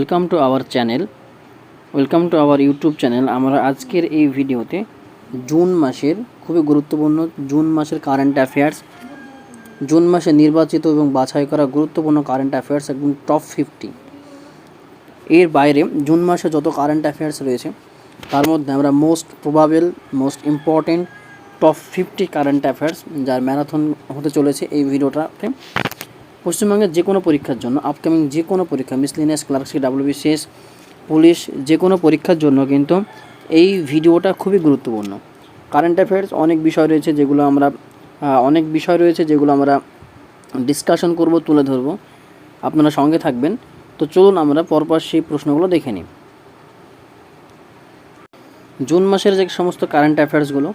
Welcome to our channel, welcome to our YouTube channel. আমরা আজকের এই ভিডিওতে জুন মাসের খুবই গুরুত্বপূর্ণ জুন মাসের কারেন্ট অ্যাফেয়ার্স, জুন মাসে নির্বাচিত এবং বাছাই করা গুরুত্বপূর্ণ কারেন্ট অ্যাফেয়ার্স একদম টপ 50। এর বাইরে জুন মাসে যত কারেন্ট অ্যাফেয়ার্স রয়েছে তার মধ্যে আমরা most probable, most important top 50 current affairs, যার ম্যারাথন হতে চলেছে এই ভিডিওটাতে। পশ্চিমবঙ্গের যে কোনো পরীক্ষার জন্য, আপকামিং যে কোনো পরীক্ষা, মিসলিনিয়াস, ক্লার্কশিপ, ডাব্লিউবিসিএস, পুলিশ, যে কোনো পরীক্ষার জন্য কিন্তু এই ভিডিওটা খুবই গুরুত্বপূর্ণ। কারেন্ট অ্যাফেয়ার্স অনেক বিষয় রয়েছে যেগুলো আমরা ডিসকাশন করব, তুলে ধরব। আপনারা সঙ্গে থাকবেন। তো চলুন আমরা পরপর সেই প্রশ্নগুলো দেখে নিই। জুন মাসের যে সমস্ত কারেন্ট অ্যাফেয়ার্সগুলো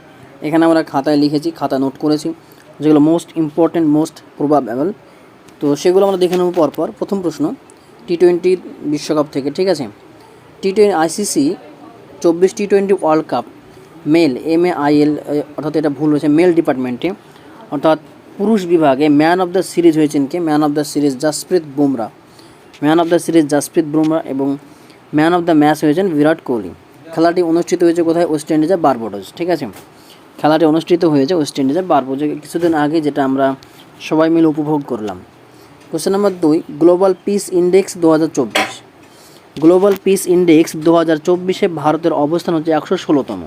এখানে আমরা খাতায় লিখেছি, খাতা নোট করেছি, যেগুলো মোস্ট ইম্পর্টেন্ট, মোস্ট প্রবাবেবল। তো সেগুলো আমরা দেখে নেব পরপর। প্রথম প্রশ্ন টি-20 বিশ্বকাপ থেকে, ঠিক আছে। আইসিসি 24 টি-20 ওয়ার্ল্ড কাপ মেল, MAIL, অর্থাৎ এটা ভুল হয়েছে, মেল ডিপার্টমেন্টে, অর্থাৎ পুরুষ বিভাগে ম্যান অফ দ্য সিরিজ হয়েছেন কে? Man of the series Jasprit Bumrah. এবং ম্যান অফ দ্য ম্যাচ হয়েছেন বিরাট কোহলি। খেলাটি অনুষ্ঠিত হয়েছে কোথায়? ওয়েস্ট ইন্ডিজের বারবাডোস, ঠিক আছে। খেলাটি অনুষ্ঠিত হয়েছে ওয়েস্ট ইন্ডিজের বারবাডোসে কিছুদিন আগে, যেটা আমরা সবাই মিলে উপভোগ করলাম। Question number 2, global peace index 2024। Global peace index 2024-এ ভারতের অবস্থান হচ্ছে 116তম।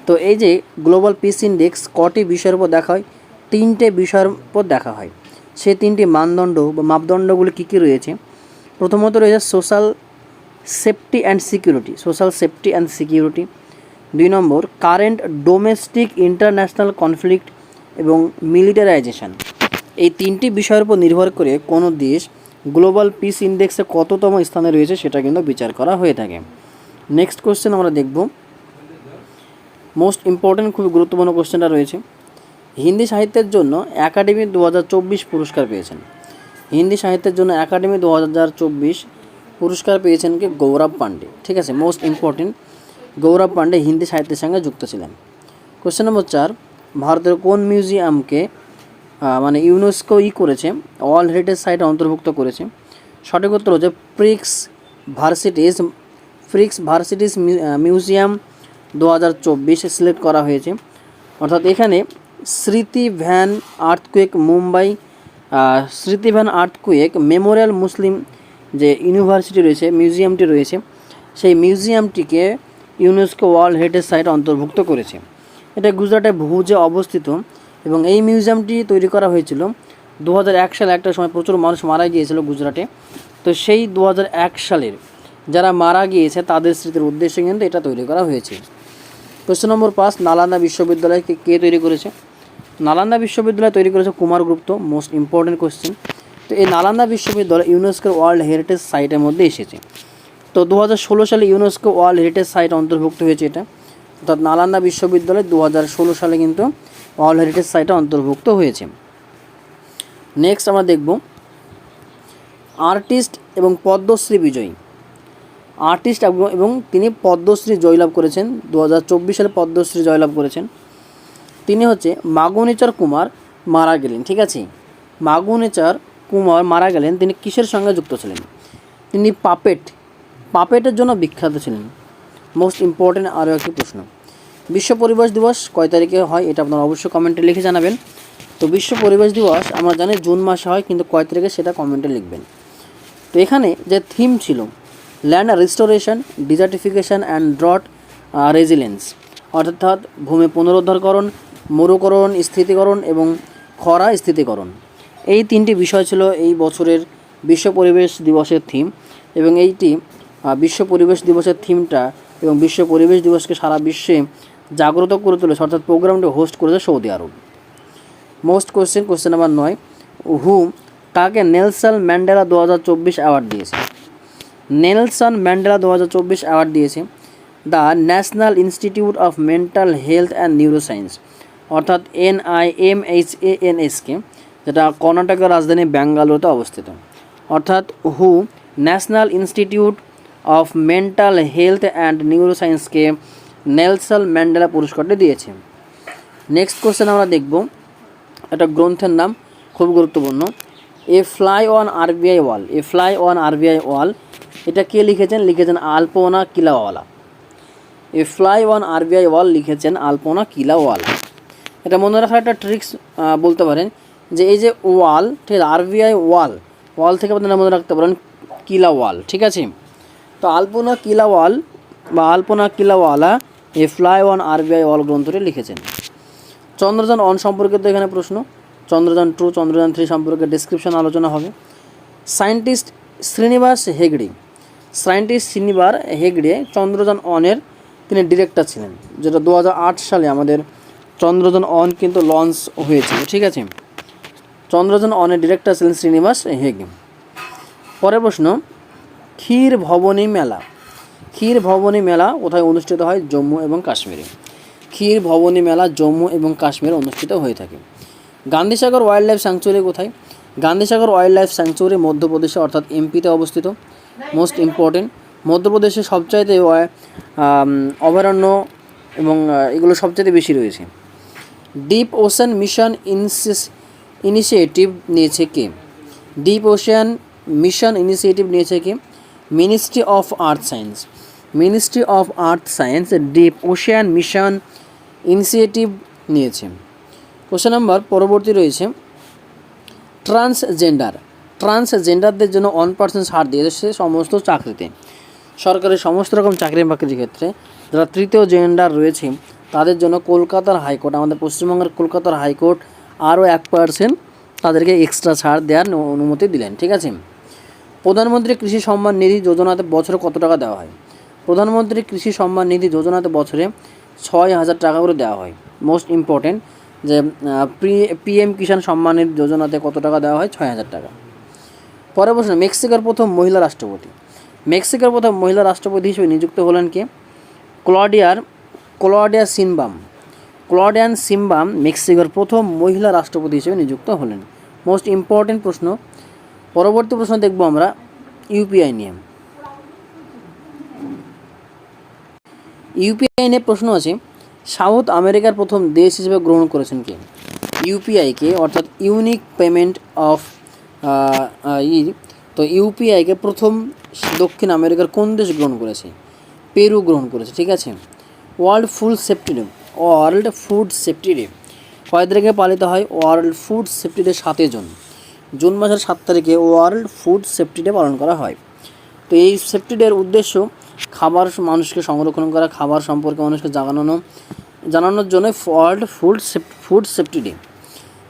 তো এই যে গ্লোবাল পিস ইন্ডেক্স কটি বিষয়ের উপর দেখা হয়? 3টে বিষয়ের উপর দেখা হয়। সেই 3টি মানদণ্ড বা মাপদণ্ডগুলি কী কী রয়েছে? প্রথমত রয়েছে social safety and security. 2 number current domestic international conflict এবং মিলিটারাইজেশন। এই 3টি বিষয়ের উপর নির্ভর করে কোনো দেশ গ্লোবাল পিস ইন্ডেক্সে কততম স্থানে রয়েছে সেটা কিন্তু বিচার করা হয়ে থাকে। নেক্সট কোশ্চেন আমরা দেখব, মোস্ট ইম্পর্টেন্ট, খুবই গুরুত্বপূর্ণ কোশ্চেনটা রয়েছে। হিন্দি সাহিত্যের জন্য একাডেমি 2024 পুরস্কার পেয়েছেন। হিন্দি সাহিত্যের জন্য একাডেমি 2024 পুরস্কার পেয়েছেন কে? গৌরব পান্ডে, ঠিক আছে। মোস্ট ইম্পর্টেন্ট, গৌরব পান্ডে হিন্দি সাহিত্যের সঙ্গে যুক্ত ছিলেন। কোশ্চেন নম্বর 4, ভারতের কোন মিউজিয়ামকে ইউনেস্কো করেছে, ওয়ার্ল্ড হেরিটেজ সাইটে অন্তর্ভুক্ত করেছে? সঠিক উত্তর হচ্ছে ফ্রিক্স ভার্সিটিস মিউজিয়াম 2024 সিলেক্ট করা হয়েছে। অর্থাৎ এখানে স্মৃতি ভ্যান আর্থকুয়েক মেমোরিয়াল মুসলিম যে ইউনিভার্সিটি রয়েছে, মিউজিয়ামটি রয়েছে, সেই মিউজিয়ামটিকে ইউনেস্কো ওয়ার্ল্ড হেরিটেজ সাইটে অন্তর্ভুক্ত করেছে। এটা গুজরাটের ভুজে অবস্থিত এবং এই মিউজিয়ামটি তৈরি করা হয়েছিল 2001 সালে। একটা সময় প্রচুর মানুষ মারা গিয়েছিল গুজরাটে। তো সেই 2001 সালের যারা মারা গিয়েছে তাদের স্মৃতির উদ্দেশ্যে কিন্তু এটা তৈরি করা হয়েছে। কোশ্চেন নম্বর 5, নালন্দা বিশ্ববিদ্যালয়কে কে তৈরি করেছে? নালন্দা বিশ্ববিদ্যালয় তৈরি করেছে কুমারগুপ্ত। Most important question. তো এই নালন্দা বিশ্ববিদ্যালয় ইউনেস্কোর ওয়ার্ল্ড হেরিটেজ সাইটের মধ্যে এসেছে। তো 2016 সালে ইউনেস্কো ওয়ার্ল্ড হেরিটেজ সাইট অন্তর্ভুক্ত হয়েছে এটা, অর্থাৎ নালন্দা বিশ্ববিদ্যালয় 2016 সালে কিন্তু ওয়ার্ল্ড হেরিটেজ সাইটে অন্তর্ভুক্ত হয়েছে। নেক্সট আমরা দেখব আর্টিস্ট এবং পদ্মশ্রী বিজয়ী। আর্টিস্ট এবং তিনি পদ্মশ্রী জয়লাভ করেছেন, 2024 সালে পদ্মশ্রী জয়লাভ করেছেন। তিনি হচ্ছে মাগুনেচার কুমার, মারা গেলেন, ঠিক আছে। মাগুনেচার কুমার মারা গেলেন। তিনি কিসের সঙ্গে যুক্ত ছিলেন? তিনি পাপেটের জন্য বিখ্যাত ছিলেন। মোস্ট ইম্পর্টেন্ট আরও একটি প্রশ্ন, বিশ্ব পরিবেশ দিবস কয় তারিখে হয়? এটা আপনারা অবশ্যই কমেন্টে লিখে জানাবেন। তো বিশ্ব পরিবেশ দিবস আমরা জানি জুন মাসে হয়, কিন্তু কয় তারিখে সেটা কমেন্টে লিখবেন। তো এখানে যে থিম ছিল land restoration, ডিজার্টিফিকেশন and drought resilience, অর্থাৎ ভূমি পুনরুদ্ধারকরণ, মরুকরণ স্থিতিকরণ এবং খরা স্থিতিকরণ। এই 3টি বিষয় ছিল এই বছরের বিশ্ব পরিবেশ দিবসের থিম। এবং এইটি বিশ্ব পরিবেশ দিবসের থিমটা এবং বিশ্ব পরিবেশ দিবসকে সারা বিশ্বে জাগ্রত করে তুলেছে, অর্থাৎ প্রোগ্রামটি হোস্ট করেছে সৌদি আরব। কোশ্চেন নাম্বার 9, কাকে নেলসন ম্যান্ডেলা 2024 অ্যাওয়ার্ড দিয়েছে? নেলসন ম্যান্ডেলা 2024 অ্যাওয়ার্ড দিয়েছে the national institute of mental health and neuroscience, অর্থাৎ NIMHANSকে, যেটা কর্ণাটকের রাজধানী ব্যাঙ্গালোরতে অবস্থিত। অর্থাৎ national institute of mental health and নিউরোসায়েন্সকে নেলসন ম্যান্ডেলা পুরস্কারটি দিয়েছে। নেক্সট কোশ্চেন আমরা দেখব, একটা গ্রন্থের নাম, খুব গুরুত্বপূর্ণ, এ ফ্লাই অন আরবিআই ওয়াল এটা কে লিখেছেন? লিখেছেন আলপনা কিলাওয়ালা। এ ফ্লাই অন আরবিআই ওয়াল লিখেছেন আলপনা কিলাওয়ালা। এটা মনে রাখার একটা ট্রিক্স বলতে পারেন যে এই যে ওয়াল, ঠিক আছে, আরবিআই ওয়াল, ওয়াল থেকে আপনারা মনে রাখতে পারেন কিলা ওয়াল, ঠিক আছে। তো আলপনা কিলাওয়াল বা আলপনা কিলাওয়ালা এ ফ্লাই অন আরবিআই ওয়াল গ্রন্থটি লিখেছেন। চন্দ্রযান 1 সম্পর্কিত এখানে প্রশ্ন, চন্দ্রযান 2, চন্দ্রযান 3 সম্পর্কে ডেসক্রিপশন আলোচনা হবে। সায়েন্টিস্ট শ্রীনিবাস হেগড়ে, চন্দ্রযান 1 তিনি ডিরেক্টর ছিলেন, যেটা 2008 সালে আমাদের চন্দ্রযান 1 কিন্তু লঞ্চ হয়েছিল, ঠিক আছে। চন্দ্রযান 1 ডিরেক্টর ছিলেন শ্রীনিবাস হেগড়ে। পরের প্রশ্ন, ক্ষীর ভবনী মেলা কোথায় অনুষ্ঠিত হয়? জম্মু এবং কাশ্মীরে। ক্ষীর ভবনী মেলা জম্মু এবং কাশ্মীরে অনুষ্ঠিত হয়ে থাকে। গান্ধীসাগর ওয়াইল্ড লাইফ স্যাংচুয়ারি কোথায়? গান্ধীসাগর ওয়াইল্ড লাইফ স্যাংচুয়ারি মধ্যপ্রদেশে অর্থাৎ এমপিতে অবস্থিত। মোস্ট ইম্পর্টেন্ট, মধ্যপ্রদেশে সবচাইতে অভয়ারণ্য এবং এগুলো সবচাইতে বেশি রয়েছে। ডিপ ওশান মিশন ইনিশিয়েটিভ নিয়েছে কে? ডিপ ওশান মিশন ইনিশিয়েটিভ নিয়েছে কে? Ministry of earth science deep ocean mission initiative নিয়েছে। কোশ্চেন নাম্বার পরবর্তী রয়েছে, ট্রান্সজেন্ডারদের জন্য 1% ছাড় দিয়েছে সমস্ত চাকরিতে। সরকারের সমস্ত রকম চাকরি বাকরির ক্ষেত্রে যারা তৃতীয় জেন্ডার রয়েছে তাদের জন্য কলকাতার হাইকোর্ট, আমাদের পশ্চিমবঙ্গের কলকাতার হাইকোর্ট আরও 1% তাদেরকে এক্সট্রা ছাড় দেওয়ার অনুমতি দিলেন, ঠিক আছে। প্রধানমন্ত্রী কৃষি সম্মান নিধি যোজনাতে বছরে কত টাকা দেওয়া হয়? প্রধানমন্ত্রী কৃষি সম্মান নিধি যোজনাতে বছরে 6,000 টাকা করে দেওয়া হয়। মোস্ট ইম্পর্টেন্ট যে পিএম কিষাণ সম্মান নিধি যোজনাতে কত টাকা দেওয়া হয়? 6,000 টাকা। পরের প্রশ্ন, মেক্সিকোর প্রথম মহিলা রাষ্ট্রপতি হিসেবে নিযুক্ত হলেন কে? ক্লডিয়ান সিম্বাম মেক্সিকোর প্রথম মহিলা রাষ্ট্রপতি হিসেবে নিযুক্ত হলেন। মোস্ট ইম্পর্টেন্ট প্রশ্ন। পরবর্তী প্রশ্ন দেখব আমরা ইউপিআই নিয়ে। প্রশ্ন আছে, সাউথ আমেরিকার প্রথম দেশ হিসেবে গ্রহণ করেছেন কে? ইউপিআইকে, অর্থাৎ ইউনিক পেমেন্ট অফ তো ইউপিআইকে প্রথম দক্ষিণ আমেরিকার কোন দেশ গ্রহণ করেছে? পেরু গ্রহণ করেছে, ঠিক আছে। ওয়ার্ল্ড ফুড সেফটি ডে কয় তারিখে পালিত হয়? World food safety day 7 June মাসের 7 তারিখে ওয়ার্ল্ড ফুড সেফটি ডে পালন করা হয়। তো এই সেফটি ডের উদ্দেশ্য খাবার মানুষকে সংরক্ষণ করা, খাবার সম্পর্কে মানুষকে জানানোর জন্য world food safety day.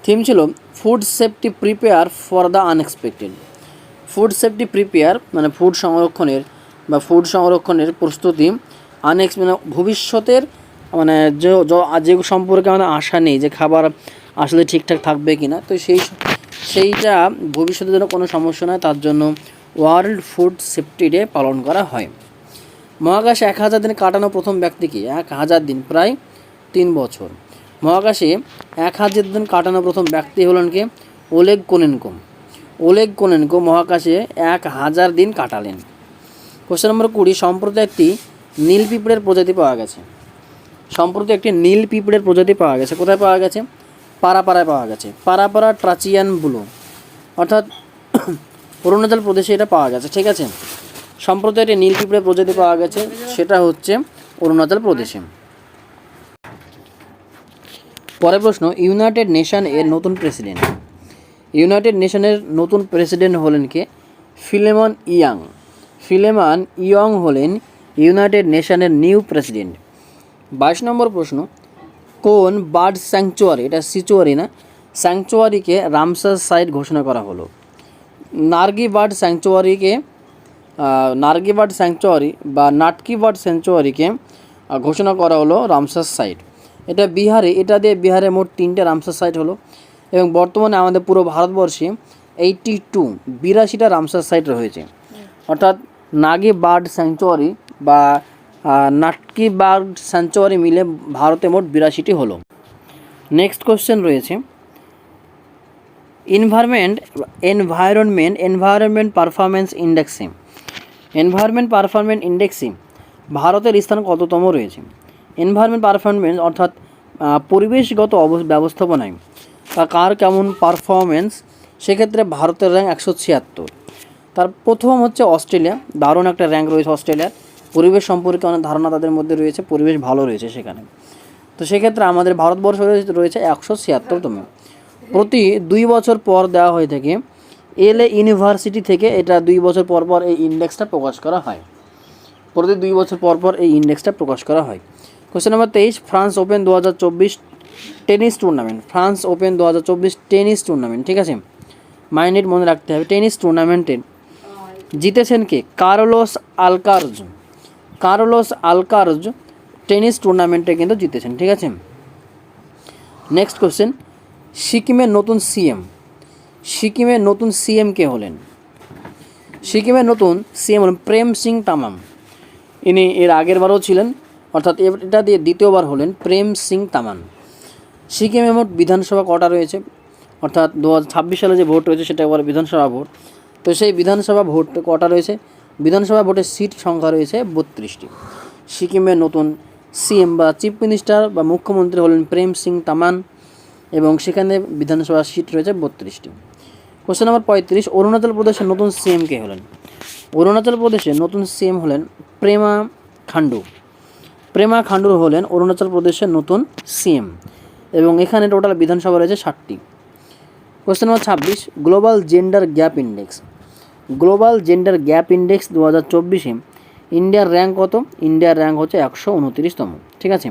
Theme ছিল food safety prepare for the unexpected. Food safety prepare মানে ফুড সংরক্ষণের প্রস্তুতি, মানে ভবিষ্যতের মানে যে সম্পর্কে আমাদের আশা নেই যে খাবার আসলে ঠিকঠাক থাকবে কি না, তো সেইটা ভবিষ্যতে যেন কোনো সমস্যা নয় তার জন্য ওয়ার্ল্ড ফুড সেফটি ডে পালন করা হয়। মহাকাশে 1000 দিন কাটানো প্রথম ব্যক্তি কি? 1000 দিন, প্রায় 3 বছর। মহাকাশে 1000 দিন কাটানো প্রথম ব্যক্তি হলেন কে? ওলেগ কোনেনকো মহাকাশে 1000 দিন কাটালেন। কোশ্চেন নম্বর 20, সম্প্রতি একটি নীল পিঁপড়ের প্রজাতি পাওয়া গেছে। কোথায় পাওয়া গেছে? পারাপাড়ায় পাওয়া গেছে। পারাপাড়া ট্রাচিয়ান ব্লু, অর্থাৎ অরুণাচল প্রদেশে এটা পাওয়া গেছে, ঠিক আছে। সম্প্রতি একটি নীল পিঁপড়ের প্রজাতি পাওয়া গেছে, সেটা হচ্ছে অরুণাচল প্রদেশে। পরের প্রশ্ন, ইউনাইটেড নেশনের নতুন প্রেসিডেন্ট হলেন কে? ফিলেমন ইয়ং হলেন ইউনাইটেড নেশনের নিউ প্রেসিডেন্ট। 22 নম্বর প্রশ্ন, কোন বার্ড স্যাংচুয়ারি, এটা সিচুয়ারি না, স্যাংচুয়ারিকে রামসার সাইট ঘোষণা করা হলো? নার্গি বার্ড স্যাংচুয়ারি বা নাটকি বার্ড স্যাংচুয়ারিকে ঘোষণা করা হলো রামসার সাইট। এটা বিহারে মোট 3টে রামসার সাইট হলো, এবং বর্তমানে আমাদের পুরো ভারতবর্ষে 82টা রামসার সাইট রয়েছে। অর্থাৎ নাগি বার্ড স্যাংচুয়ারি বা নাটকি বার্ড স্যাংচুয়ারি মিলে ভারতে মোট 82টি হলো। নেক্সট কোশ্চেন রয়েছে, এনভায়রনমেন্ট পারফরমেন্স ইন্ডেক্সে ভারতের স্থান কততম রয়েছে? এনভায়রনমেন্ট পারফরমেন্স অর্থাৎ পরিবেশগত ব্যবস্থাপনায় কার কেমন পারফরমেন্স, সেক্ষেত্রে ভারতের র্যাঙ্ক 176। তার প্রথম হচ্ছে অস্ট্রেলিয়া, দারুণ একটা র্যাঙ্ক রয়েছে অস্ট্রেলিয়ার। পরিবেশ সম্পর্কে অনেক ধারণা তাদের মধ্যে রয়েছে, পরিবেশ ভালো রয়েছে সেখানে। তো সেক্ষেত্রে আমাদের ভারতবর্ষ রয়েছে 176তম। প্রতি 2 বছর পর দেওয়া হয়ে থাকে এলএ ইউনিভার্সিটি থেকে, এটা 2 বছর পর পর এই ইন্ডেক্সটা প্রকাশ করা হয়। প্রতি 2 বছর পর পর এই ইন্ডেক্সটা প্রকাশ করা হয়। Question number 23, France open 2024 tennis tournament. France open 2024 tennis tournament, ঠিক আছে, মাইন্ড মনে রাখতে হবে। টেনিস টুর্নামেন্টে জিতেছেন কে? কার্লোস আলকারজ। কার্লোস আলকারজ টেনিস টুর্নামেন্টে কিন্তু জিতেছেন, ঠিক আছে। নেক্সট কোশ্চেন, সিকিমের নতুন সিএম। সিকিমের নতুন সিএম কে হলেন? সিকিমের নতুন সিএম হলেন প্রেম সিং তামাং। ইনি এর আগের বারও ছিলেন, অর্থাৎ এটা দিয়ে দ্বিতীয়বার হলেন প্রেম সিং তামাং। সিকিমে মোট বিধানসভা কটা রয়েছে? অর্থাৎ 2026 সালে যে ভোট রয়েছে সেটা একবার বিধানসভা ভোট। তো সেই বিধানসভা ভোট কটা রয়েছে? বিধানসভা ভোটের সিট সংখ্যা রয়েছে 32টি। সিকিমের নতুন সিএম বা চিফ মিনিস্টার বা মুখ্যমন্ত্রী হলেন প্রেম সিং তামাং, এবং সেখানে বিধানসভা সিট রয়েছে 32টি। কোশ্চেন নম্বর 35, অরুণাচল প্রদেশের নতুন সিএম কে হলেন? অরুণাচল প্রদেশের নতুন সিএম হলেন প্রেমা খান্ডু। প্রেমা খান্ডু হলেন অরুণাচল প্রদেশের নতুন সিএম, এবং এখানে টোটাল বিধানসভা রয়েছে 60টি। Question number 26, global gender gap index. Global gender gap index 2024-এ ইন্ডিয়ার র্যাঙ্ক কত? ইন্ডিয়ার র্যাঙ্ক হচ্ছে 129তম, ঠিক আছে।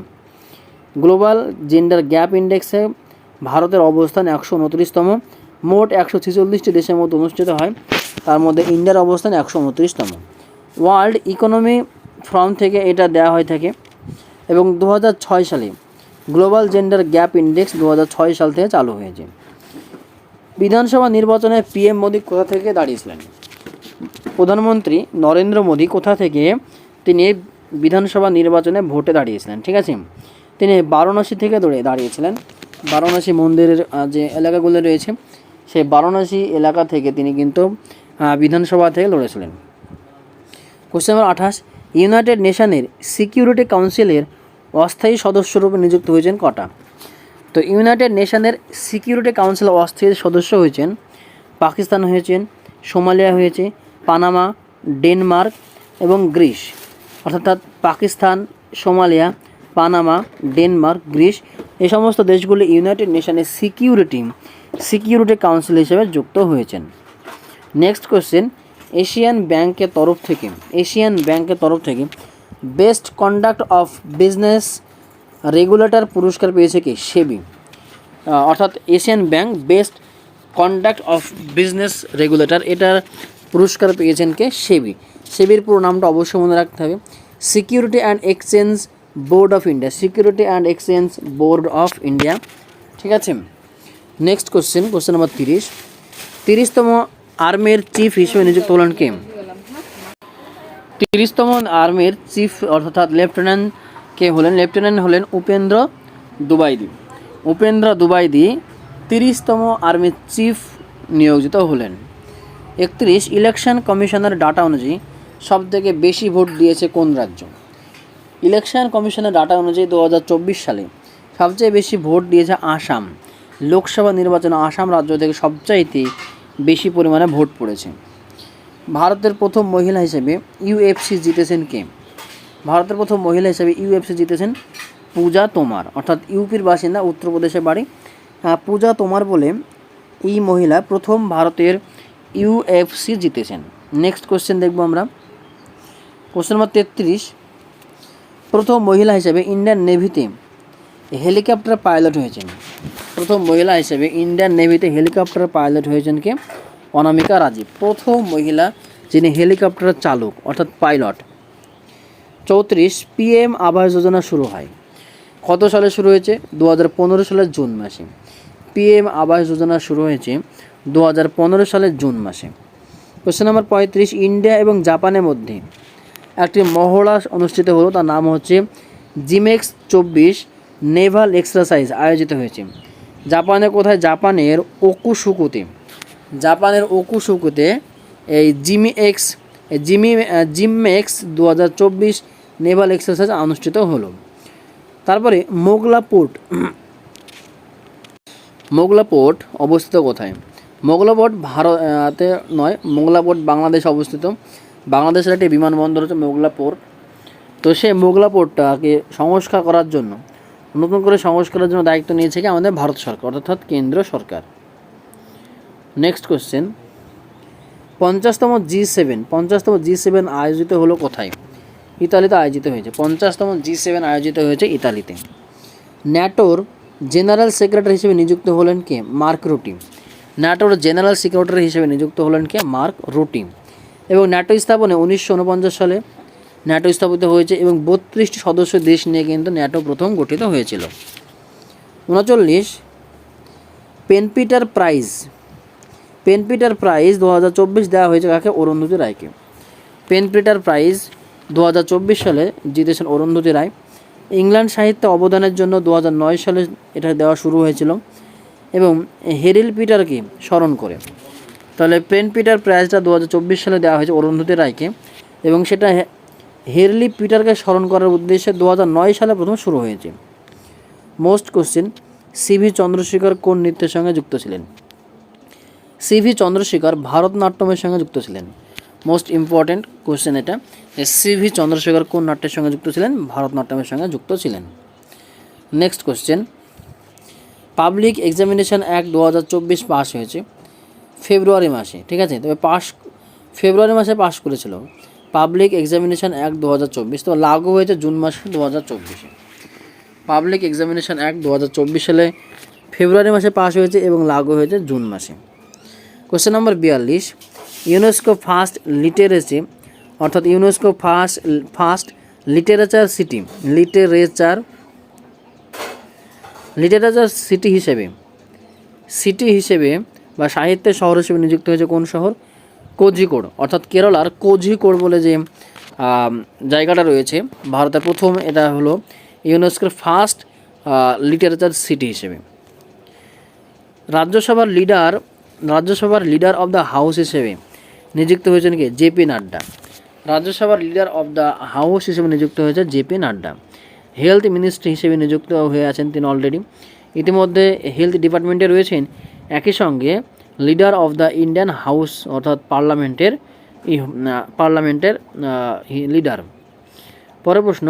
গ্লোবাল জেন্ডার গ্যাপ ইন্ডেক্সে ভারতের অবস্থান 129তম। মোট 146টি দেশের মধ্যে অনুষ্ঠিত হয়, তার মধ্যে ইন্ডিয়ার অবস্থান 129তম। ওয়ার্ল্ড ইকোনমি ফোরাম থেকে এটা দেওয়া হয়ে থাকে, এবং 2006 সালে গ্লোবাল জেন্ডার গ্যাপ ইন্ডেক্স 2006 সাল থেকে চালু হয়েছে। বিধানসভা নির্বাচনে পিএম মোদি কোথা থেকে দাঁড়িয়েছিলেন? প্রধানমন্ত্রী নরেন্দ্র মোদি কোথা থেকে তিনি বিধানসভা নির্বাচনে ভোটে দাঁড়িয়েছিলেন, ঠিক আছে? তিনি বারাণসী থেকে দাঁড়িয়েছিলেন। বারাণসী মন্দিরের যে এলাকাগুলো রয়েছে সেই বারাণসী এলাকা থেকে তিনি কিন্তু বিধানসভা থেকে লড়েছিলেন। কোশ্চেন নম্বর 28, ইউনাইটেড নেশনের সিকিউরিটি কাউন্সিলের অস্থায়ী সদস্যরূপে নিযুক্ত হয়েছেন কটা? তো ইউনাইটেড নেশনের সিকিউরিটি কাউন্সিলের অস্থায়ী সদস্য হয়েছেন পাকিস্তান হয়েছেন, সোমালিয়া হয়েছে, পানামা, ডেনমার্ক এবং গ্রিস। অর্থাৎ Pakistan, Somalia, Panama, Denmark, Greece এই সমস্ত দেশগুলি ইউনাইটেড নেশনের সিকিউরিটি কাউন্সিল হিসেবে যুক্ত হয়েছেন। নেক্সট কোশ্চেন, এশিয়ান ব্যাংকের তরফ থেকে best conduct of business regulator পুরস্কার পেয়েছে কি? সেবি। অর্থাৎ Asian bank best conduct of business regulator, এটার পুরস্কার পেয়েছেন কে? সেবি। সেবির পুরো নামটা অবশ্যই মনে রাখতে হবে, security and exchange board of India. Security and exchange board of India, ঠিক আছে। নেক্সট কোশ্চেন নম্বর 30তম আর্মির চিফ হিসেবে নিযুক্ত হলেন কে? 30তম আর্মির চিফ অর্থাৎ লেফটেন্যান্ট কে হলেন? লেফটেন্যান্ট হলেন উপেন্দ্র দ্বিবেদী। উপেন্দ্র দ্বিবেদী 30তম আর্মির চিফ নিয়োজিত হলেন। 31, ইলেকশন কমিশনের ডাটা অনুযায়ী সবথেকে বেশি ভোট দিয়েছে কোন রাজ্য? ইলেকশন কমিশনের ডাটা অনুযায়ী 2024 সালে সবচেয়ে বেশি ভোট দিয়েছে আসাম। লোকসভা নির্বাচনে আসাম রাজ্য থেকে সবচাইতে বেশি পরিমাণে ভোট পড়েছে। ভারতের প্রথম মহিলা হিসেবে ইউএফসি জিতেছেন কে? ভারতের প্রথম মহিলা হিসেবে ইউএফসি জিতেছেন পূজা তোমার, অর্থাৎ ইউপির বাসিন্দা, উত্তরপ্রদেশে বাড়ি। পূজা তোমার বলে এই মহিলা প্রথম ভারতের ইউএফসি জিতেছেন। নেক্সট কোশ্চেন দেখব আমরা। কোশ্চেন নম্বর 33, প্রথম মহিলা হিসেবে ইন্ডিয়ান নেভিতে হেলিকপ্টার পাইলট হয়েছেন। প্রথম মহিলা হিসেবে ইন্ডিয়ান নেভিতে হেলিকপ্টার পাইলট হয়েছেন কে? অনামিকা রাজীব, প্রথম মহিলা যিনি হেলিকপ্টার চালক অর্থাৎ পাইলট। 34, পিএম আবাস যোজনা শুরু হয় কত সালে শুরু হয়েছে? 2015 সালের জুন মাসে। পিএম আবাস যোজনা শুরু হয়েছে 2015 সালের জুন মাসে। কোশ্চেন নম্বর 35, ইন্ডিয়া এবং জাপানের মধ্যে একটি মহড়া অনুষ্ঠিত হলো, তার নাম হচ্ছে জিমেক্স 24 নেভাল এক্সারসাইজ আয়োজিত হয়েছে। জাপানে কোথায়? জাপানের ওকুশুকুতে এই জিমেক্স 2024 নেভাল এক্সারসাইজ অনুষ্ঠিত হলো। তারপরে মোগলা পোর্ট অবস্থিত কোথায়? মোগলা পোর্ট ভারতে নয়, মোগলা পোর্ট বাংলাদেশে অবস্থিত। বাংলাদেশের একটি বিমানবন্দর হচ্ছে মোগলা পোর্ট। তো সেই মোগলা পোর্টটাকে সংস্কার করার জন্য, নতুন করে সংস্কারের জন্য দায়িত্ব নিয়েছে কি আমাদের ভারত সরকার, অর্থাৎ কেন্দ্র সরকার। নেক্সট কোশ্চেন, 50তম G7 আয়োজিত হলো কোথায়? ইতালিতে আয়োজিত হয়েছে। 50তম G7 আয়োজিত হয়েছে ইতালিতে। ন্যাটোর জেনারেল সেক্রেটারি হিসেবে নিযুক্ত হলেন কে? মার্ক রুটি। ন্যাটোর জেনারেল সেক্রেটারি হিসেবে নিযুক্ত হলেন কে? মার্ক রুটি। এবং ন্যাটো স্থাপনে 1949 সালে ন্যাটো স্থাপিত হয়েছে এবং 32টি সদস্য দেশ নিয়ে কিন্তু ন্যাটো প্রথম গঠিত হয়েছিল। 39, পেনপিটার প্রাইজ 2024 দেওয়া হয়েছে কাকে? অরুন্ধতী রায়কে। পেনপিটার প্রাইজ 2024 সালে জিতেছেন অরুন্ধতী রায়। ইংল্যান্ড সাহিত্যে অবদানের জন্য 2009 সালে এটা দেওয়া শুরু হয়েছিল এবং হেরিল পিটারকে স্মরণ করে। তাহলে পেনপিটার প্রাইজটা 2024 সালে দেওয়া হয়েছে অরুন্ধতী রায়কে এবং সেটা হেরলি পিটারকে স্মরণ করার উদ্দেশ্যে 2009 সালে প্রথম শুরু হয়েছে। মোস্ট কোশ্চেন, সিভি চন্দ্রশেখর কোন নৃত্যের সঙ্গে যুক্ত ছিলেন? সিভি চন্দ্রশেখর ভারতনাট্যমের সঙ্গে যুক্ত ছিলেন। মোস্ট ইম্পর্ট্যান্ট কোশ্চেন এটা, সিভি চন্দ্রশেখর কোন নাট্যের সঙ্গে যুক্ত ছিলেন? ভারতনাট্যমের সঙ্গে যুক্ত ছিলেন। Next question, public examination act 2024 pass হয়েছে ফেব্রুয়ারি মাসে, ঠিক আছে? তবে ফেব্রুয়ারি মাসে পাস করেছিল পাবলিক এক্সামিনেশন অ্যাক্ট 2024, তো লাগু হয়েছে জুন মাসে 2024-এ। পাবলিক এক্সামিনেশন অ্যাক্ট 2024 সালে ফেব্রুয়ারি মাসে পাস হয়েছে এবং লাগু হয়েছে জুন মাসে। Question number 42, UNESCO first literature city হিসেবে বা সাহিত্যের শহর হিসেবে নিযুক্ত হয়েছে কোন শহর? কোঝিকোড, অর্থাৎ কেরালার কোঝিকোড বলে যে জায়গাটা রয়েছে ভারতের প্রথম, এটা হলো ইউনেস্কোর ফার্স্ট লিটারেচার সিটি হিসেবে। রাজ্যসভার লিডার অব দ্য হাউস হিসেবে নিযুক্ত হয়েছেন কে? জেপি নাড্ডা। রাজ্যসভার লিডার অব দ্য হাউস হিসেবে নিযুক্ত হয়েছে জেপি নাড্ডা। হেলথ মিনিস্ট্রি হিসেবে নিযুক্ত হয়ে আছেন তিনি অলরেডি। ইতিমধ্যে হেলথ ডিপার্টমেন্টে রয়েছেন, একই সঙ্গে leader of the Indian house অর্থাৎ পার্লামেন্টের লিডার। পরের প্রশ্ন,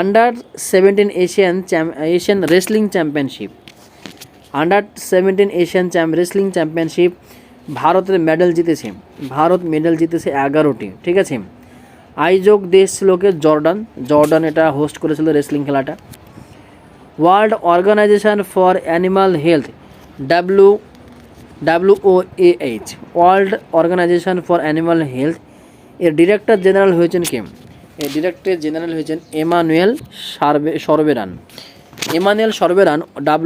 আন্ডার-17 এশিয়ান রেসলিং চ্যাম্পিয়নশিপ ভারতের মেডেল জিতেছে। ভারত মেডেল জিতেছে 11টি, ঠিক আছে? আয়োজক দেশ ছিল কে? জর্ডান এটা হোস্ট করেছিল রেসলিং খেলাটা। World Organisation for Animal Health WOAH, World Organisation for Animal Health এর ডিরেক্টর জেনারেল হয়েছেন কে? এর ডিরেক্টর জেনারেল হয়েছেন এমানুয়েল সরবেরান।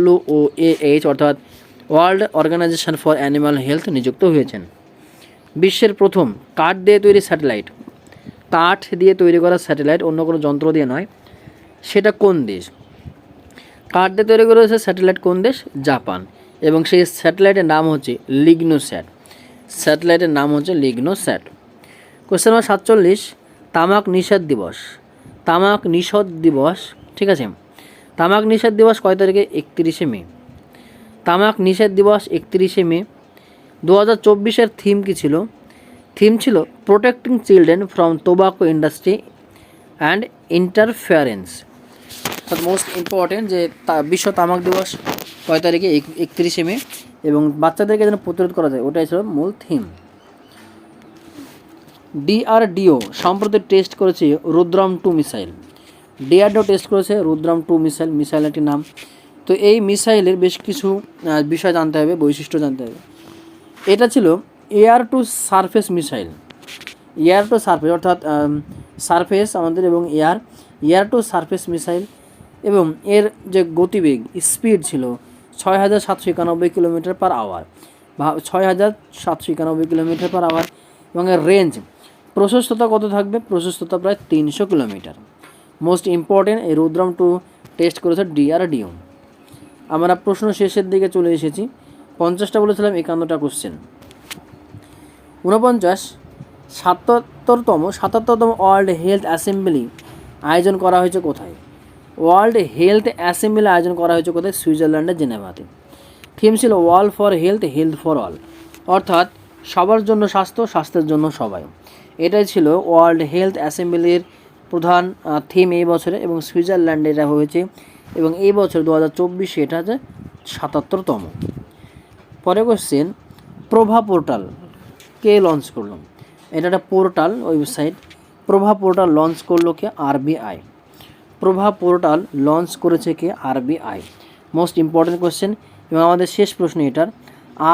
WOAH অর্থাৎ World Organisation for Animal Health নিযুক্ত হয়েছেন। বিশ্বের প্রথম কাঠ দিয়ে তৈরি করা স্যাটেলাইট, অন্য কোনো যন্ত্র দিয়ে নয়, সেটা কোন দেশ? কাঠ দিয়ে তৈরি করেছে স্যাটেলাইট কোন দেশ? জাপান। এবং সেই স্যাটেলাইটের নাম হচ্ছে লিগনোস্যাট। কোশ্চেন নম্বর 47, তামাক নিষেধ দিবস, ঠিক আছে? তামাক নিষেধ দিবস কয় তারিখে? 31শে মে। তামাক নিষেধ দিবস 31শে মে। 2024-এর থিম কী ছিল? থিম ছিল protecting children from tobacco industry and interference. অর্থাৎ মোস্ট ইম্পর্টেন্ট যে বিশ্ব তামাক দিবস কয় তারিখে? 31শে মে, এবং বাচ্চাদেরকে যেন প্রতিরোধ করা যায় ওটাই ছিল মূল থিম। DRDO সম্প্রতি টেস্ট করেছে রুদ্রম 2 মিসাইল। DRDO টেস্ট করেছে রুদ্রম 2 মিসাইলটির নাম। তো এই মিসাইলের বেশ কিছু বিষয় জানতে হবে, বৈশিষ্ট্য জানতে হবে। এটা ছিল এয়ার টু সারফেস মিসাইল। অর্থাৎ সারফেস আমাদের এবং এয়ার টু সারফেস মিসাইল, এবং এর যে গতিবেগ স্পিড ছিল 6,791 কিলোমিটার পার আওয়ার, এবং এর রেঞ্জ প্রশস্ততা কত থাকবে? প্রশস্ততা প্রায় 300 কিলোমিটার। মোস্ট ইম্পর্টেন্ট, এই রুদ্রম 2 টেস্ট করেছে DRDO। আমরা প্রশ্ন শেষের দিকে চলে এসেছি। 50টা বলেছিলাম, 51টা কোশ্চেন। 49, 77তম ওয়ার্ল্ড হেলথ অ্যাসেম্বলি আয়োজন করা হয়েছে কোথায়? সুইজারল্যান্ডের জেনেভাতে। থিম ছিল all for health, health for all, অর্থাৎ সবার জন্য স্বাস্থ্য, স্বাস্থ্যের জন্য সবাই। এটাই ছিল ওয়ার্ল্ড হেলথ অ্যাসেম্বলির প্রধান থিম এই বছরে, এবং সুইজারল্যান্ডে এটা হয়েছে, এবং এই বছর 2024 এটা হচ্ছে 77তম। পরে কোশ্চেন, প্রভা পোর্টাল কে লঞ্চ করলো? এটা একটা পোর্টাল ওয়েবসাইট। প্রভা পোর্টাল লঞ্চ করলো কে? আরবিআই। প্রভা পোর্টাল লঞ্চ করেছে কে? আরবিআই। Most important question. এবং আমাদের শেষ প্রশ্ন এটার,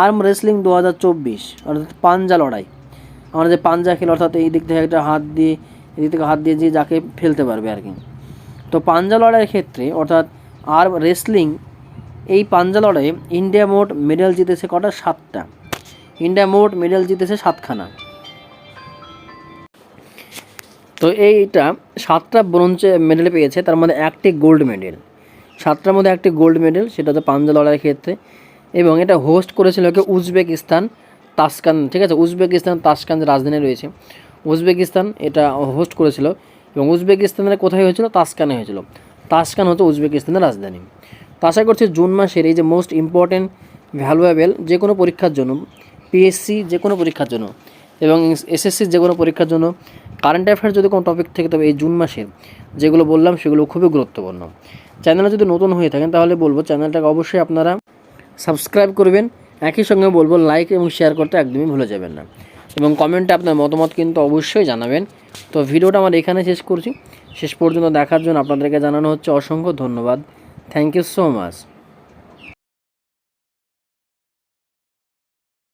আর্ম রেসলিং 2024 অর্থাৎ পাঞ্জা লড়াই, আমরা যে পাঞ্জা খেলে, অর্থাৎ এই দিক থেকে একটা হাত দিয়ে, এদিক থেকে হাত দিয়ে যে যাকে ফেলতে পারবে আর কি। তো পাঞ্জা লড়াইয়ের ক্ষেত্রে অর্থাৎ আর্ম রেসলিং, এই পাঞ্জা লড়াইয়ে ইন্ডিয়া মোট মেডেল জিতেছে কটা? 7টা। ইন্ডিয়া মোট মেডেল জিতেছে 7খানা। তো এইটা 7টা ব্রোঞ্জ মেডেল পেয়েছে, তার মধ্যে একটি গোল্ড মেডেল। 7টার মধ্যে একটি গোল্ড মেডেল, সেটা হচ্ছে পাঞ্জা লড়াইয়ের ক্ষেত্রে। এবং এটা হোস্ট করেছিল কে? উজবেকিস্তান, তাসকান, ঠিক আছে, উজবেকিস্তান তাসকান যে রাজধানী রয়েছে, উজবেকিস্তান এটা হোস্ট করেছিল। এবং উজবেকিস্তানের কোথায় হয়েছিল? তাসকানে হয়েছিল। তাসকান হচ্ছে উজবেকিস্তানের রাজধানী। তো আশা করছি জুন মাসের এই যে মোস্ট ইম্পর্টেন্ট ভ্যালুয়েবল যে কোনো পরীক্ষার জন্য, পিএসসি যে কোনো পরীক্ষার জন্য এবং এসএসসি যে কোনো পরীক্ষার জন্য কারেন্ট অ্যাফেয়ার যদি কোনো টপিক থেকে, তবে এই জুন মাসের যেগুলো বললাম সেগুলো খুবই গুরুত্বপূর্ণ। চ্যানেলে যদি নতুন হয়ে থাকেন তাহলে বলবো চ্যানেলটাকে অবশ্যই আপনারা সাবস্ক্রাইব করবেন। একই সঙ্গে বলবো লাইক এবং শেয়ার করতে একদমই ভুলে যাবেন না, এবং কমেন্টে আপনার মতামত কিন্তু অবশ্যই জানাবেন। তো ভিডিওটা আমার এখানে শেষ করছি। শেষ পর্যন্ত দেখার জন্য আপনাদেরকে জানানো হচ্ছে অসংখ্য ধন্যবাদ। Thank you so much.